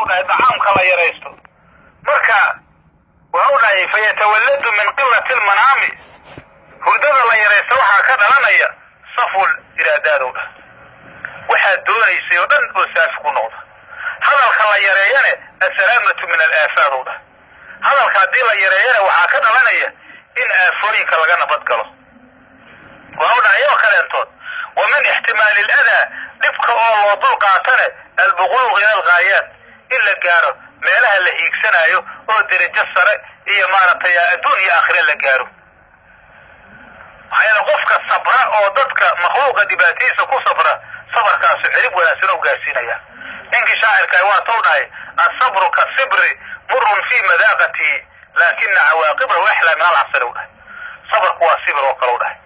وداي طعام كلا يريستو مركا وهوداي فيتولد من قلة المنام هردada la yareysto waxa ka dhalanaya saful iraadadooda waxa doonayay oo dhan oo saaf ku noqdo hadalka la yareeyana asalaamatu min al-aafadooda hadalka hadii la yareeyana waxa ka dhalanaya in aafooyinka laga nabad galo وهوداي kaleeto ومن احتمال الأذى دبك oo loo dul qaatane البغوغ إلى الغايات إلا gaaro meelaha la hiigsanayo oo darajo sare iyo maartay adduunyo aakhire la gaaro hayla qofka sabra oo dadka makhluuqa dibaatiisa ku sabra sabarkaas xirib wanaagsan oo gaarsiinaya inki shaacirka waa towdahay as-sabru ka-sibri murrun fi madaqati lakin awaaqibahu ahla min al-asr sabarku waa sibir oo kale dhahay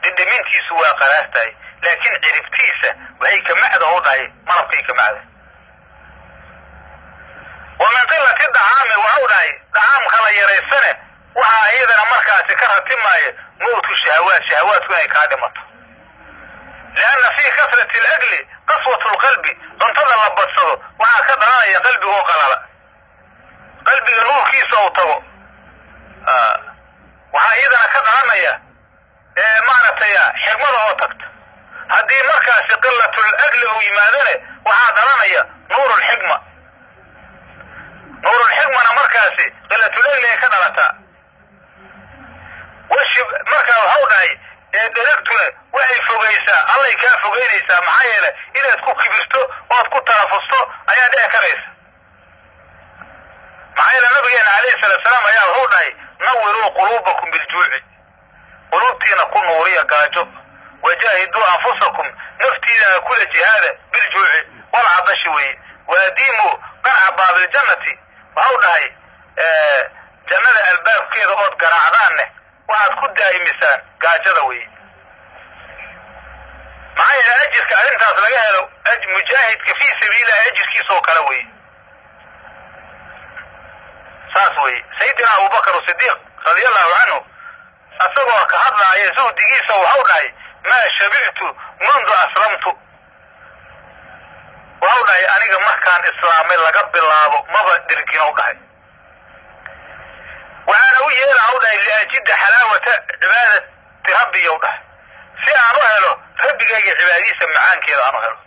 dindimintiisu waa qaraastay laakiin ciribtiisa waxay ka macdo oo dhahay marabkay ka macdo ومن قلة الدعام وهوداي دعام كلا يريسنه وها أيضا مركز كرة ماي موت شهوات وين كادمته لأن في كثرة الأجل قسوة القلب انتظر لبصه وها كدرا يا قلبي هو قلال قلبي نور كيسه وطو وها أيضا كدرا يا معنى يا حكمه وطقت هذه مركز قلة الأجل ويمادنه وها درا يا نور الحكمة نور الحكمة مركزي قلة الأجل كدرتا وش مركز هوداي درجته وهي فوقيسا الله يكافئ فوقيسا معايا إذا تكون كبرتو أو تكون تنافستو أيا ده كريس معايا النبي عليه الصلاة والسلام أيا هوداي نوروا قلوبكم بالجوع قلوبتنا كن نورية قاجو وجاهدوا أنفسكم نفتينا كل جهاد بالجوع والعطشوي وأديموا قنع باب الجنة وهوداي جنة الباب كذا أود قرعدانه waxaad ku daa'imisaan gaajada way maxay ajirka arintaas laga helo mujaahidka fi sabiila ajirkiisa oo kala way saas way sayyidina Abu Bakr as-Siddiq radiyallahu anhu asagoo ka hadlaaya zuhdigiisa waxa uu dhahay ma shabi'tu mundu aslamtu waxa uu dhahay aniga markaan islaamay laga bilaabo maba dirgin oo dhahay وأنا ويا عودة لأجد حلاوة عبادة ربي يوضح سيعنوها له ربي جاي عبادي سمعان كذا عنوها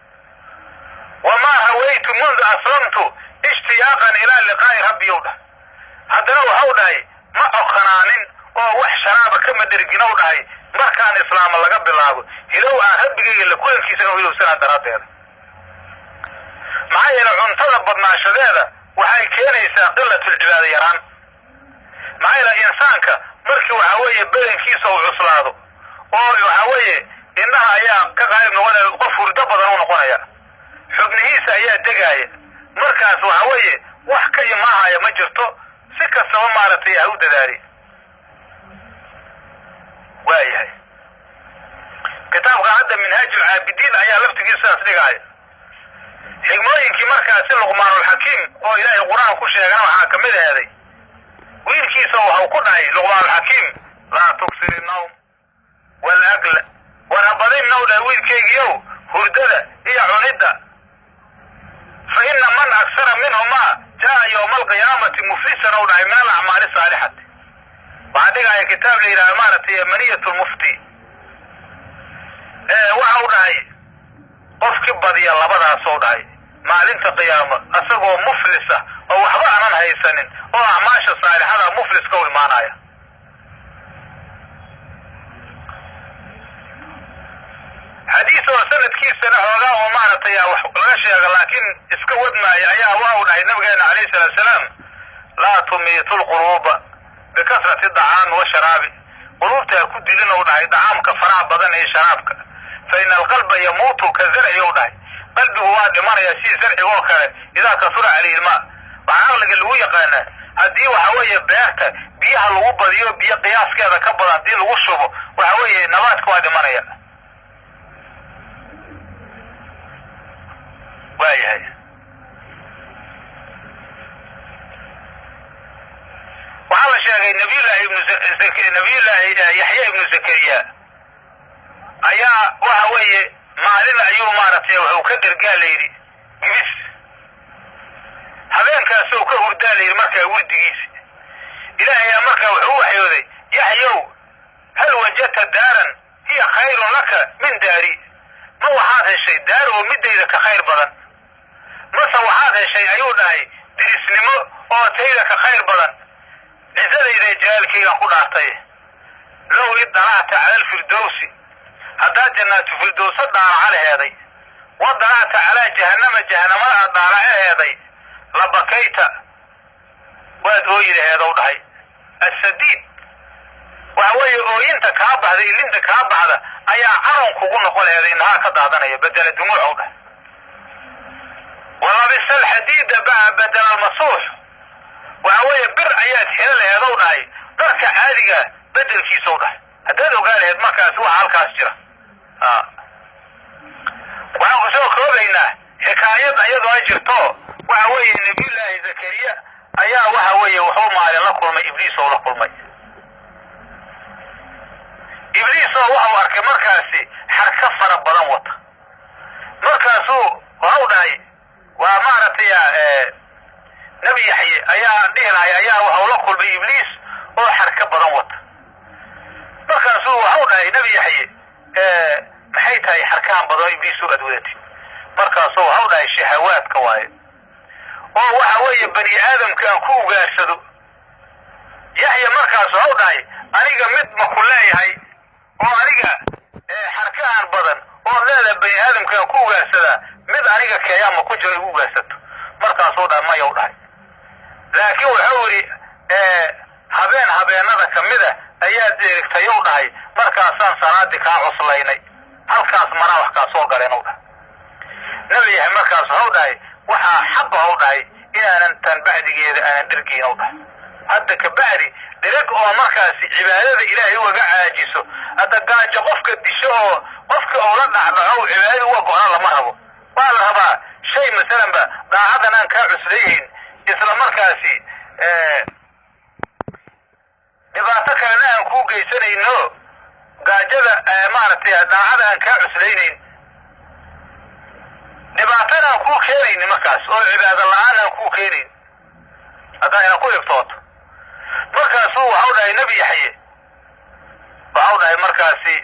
وما هويت منذ أسلمت اشتياقا إلى لقاء ربي يوضح هذا لو هوداي ما أخنانين ووح شرابة كما درقين هوداي ما كان إسلام الله قبل الله إلو ربي جاي لكل كيسان ويلو سنة دراتين معايا لو انطلب بدنا شدادة وحي كينيسا قلة العبادة يران معايا إنسانك مركي وحاوية بلنكيسة وعصلاده وحاوية إنها أيها كغايب نغنى قفور دبضا ونقنيا حبنهيسة أيها دقاية مركز وحاوية وحكي معها يا مجرته سكة سوى مارتي يهود داري وايهاي كتاب قاعدة منهاج العابدين أيها لفتقيسة أسلقاية حكموينكي مركز لقمان الحكيم إلهي القرآن كل شيء قام حاكمه هذه ويركيسه وحوقناي لغوان الحكيم لا تكسر النوم والأقل ونبضين نولا ويركيجيو هرددة هي عندة فإن من أكثر منهما جاء يوم القيامة مفلسا نولا من الأعمال الصالحة بعدين آية كتاب لي الأمانة يمنية المفتي وعوناي قف كبضي الله بدأ صوداي maalinta qiyaama asagoo muflis ah oo waxba aanan haysanin oo acmaasha saalixada muflis ka imaanaya xadiis oo sanadkiisa hoogaa oo maartay wax laga sheego laakiin iska wadmaaya ayaa waa u dhahay nabigeena kaleey salaam la tumiitul quruba bikasrati da'am wa sharabi qulubta ku dilin oo dhahay da'amka faraha badan ee sharabka fa inal qalba yamutu kazar'i oo dhahay قلبه هو دمان يسي زرعي وكذا إذا كثر عليه الماء وعقلك اللي هو يقانا هدي وحوية بيهتا بيها الغوبة ديو بيها قياس كذا كبضا دي الغشبه وحوية نباتك هو دمان يا واي هاي وعلى شيء نبي الله يحيى ابن زكريا أيا وحوية maalin ayuu maartay wuxuu ka gargaalayri gibis markaasuu ka hurdaa layidhi markaa wurdigiisi. ilaahayaa markaa wuxuu u waxyooday yaxyow hal wajadta daaran hiya khayrun laka min daari, ma waxaad heshay daar oo midayda ka khayr badan, mase waxaad heshay ayuu dhahay dirisnimo oo tayda ka khayr badan. cisadayda jaalkaygaan ku dhaartay low idalacta cala alfirdowsi, haddaad jannaatu firdowsa dhaaraca laheeday, wa dalacta calaa jahannama jahanamada aad dhaaracaheeday, la bakayta waad ooyi laheedow dhahay. assadiid waxa weeye ooyinta kaa baxda ilinta kaa baxda ayaa caron kugu noqon laheeday indhahaa ka daadanaya bedela dumuucow dhahay. walabisa alxadiida badela almasuux, waxa weeye bir ayaad xelo laheedow dhahay dharka caadiga bedelkiisow dhahay. haddaad ogaa laheed markaasi waxa halkaas jira. waxaan ku soo koobaynaa xikaayad ayadoo ay jirto waxa weeye nebiyullaahi zakariya ayaa waxa weeye wuxuu maalin la kulmay ibliis oo la kulmay. ibliis oo waxau arkay markaasi xarka fara badan wata, markaasuu waxau dhahay waa maaragtay nebi yaxye ayaa dhihi lahay ayaa waxau la kulmay ibliis oo xarka badan wata. markaasuu waxau dhahay nebi yaxye maxay tahay xarkahan badan ibliis oo aad wadatid? markaasuu waxau dhahay shahawaadka waaye oo waxa weeye bani aadamka aan ku ugaarsado. yaxya markaas waxau dhahay aniga mid ma ku leeyahay oo aniga xarkahan badan oo leedahay bani aadamka aan ku ugaarsadaa mid aniga keeyaa ma ku jiro igu ugaarsato? markaasuu dhahay mayau dhahay. laakiin wuxuu yidhi habeen habeenada ka mida ayaad eegtayou dhahay, markaasaan salaadii kaa cuslaynay, halkaas manaa wax kaa soo galeenou dhahay. nebi yaxya markaas waxau dhahay waxaa xaq waxau dhahay inaanan tan bacdigeeda aanan dhergeynou dhahay. hadda ka bacdi dhereg oo markaasi cibaadada ilaahay ugaga caajiso, hadda gaajo qofka disho oo qofka oo la dhacdhaco cibaadada uga go-aan lama rabo. waa la rabaa shay masalanba daacadan aan kaa cuslayhayn, isla markaasi dhibaato kalena aan kuu geysanayno, gaajada maaragtay daacada aan kaa cuslaynayn, dhibaatana aan kuu keenayni markaas oo cibaado la-aan aan kuu keenayn, haddaa ina ku ibtooto. markaasuu waxau dhahay nebi yaxye waxau dhahay markaasi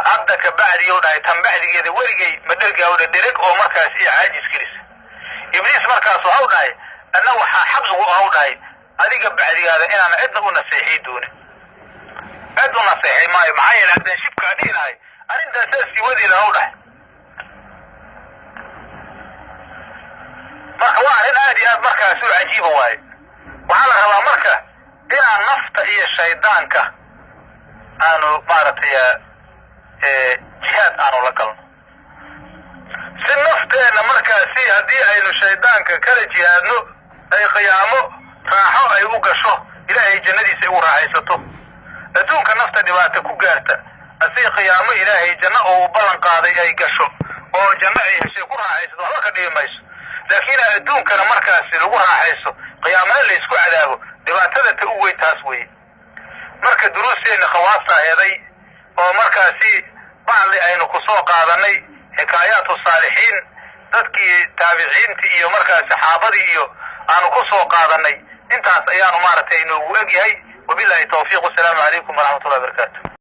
hadda ka bacdiyou dhahay tan bacdigeeda weligay ma dhergaawdha dhereg oo markaasi iyo caajis gelisa. ibliis markaas waxau dhahay anna waxaa xaq igu ahau dhahay adiga bacdigaada inaan cidna u naseexay doonin. cid u naseexay maayo, maxaa yeele haddaan shibkaa dhihi lahay arrintaas saasii wadi lahau dhahay. marka waa arrin aad iyo aad markaasi u cajiiba waaye. waxaa la rabaa marka inaan nafta iyo shaydaanka aanu maaragtay jihaad aanu la galno, si nafteenna markaasi haddii aynu shaydaanka kala jihaadno ay qiyaamo raaxo ay u gasho, ilaahay jannadiisa ay u raaxaysato. adduunka nafta dhibaata ku gaarta asii qiyaamo ilaahay janno oo u ballan qaaday ay gasho oo janno ay heshay ku raaxaysato waxba ka dhibi mayso. laakiin adduunkana markaasi lagu raaxayso qiyaamana laysku cadaabo, dhibaatada ta u weyn taas weye. marka duruusteenna khawaasta heeday oo markaasi bacdi aynu ku soo qaadanay xikaayaatu saalixiin, dadkii taabiciintii iyo markaas saxaabadii iyo aanu ku soo qaadanay, intaas ayaanu maaragtay inoogu egyahay. wabillahi tawfiiq. wasalaamu calaykum waraxmatullahi wabarakaatu.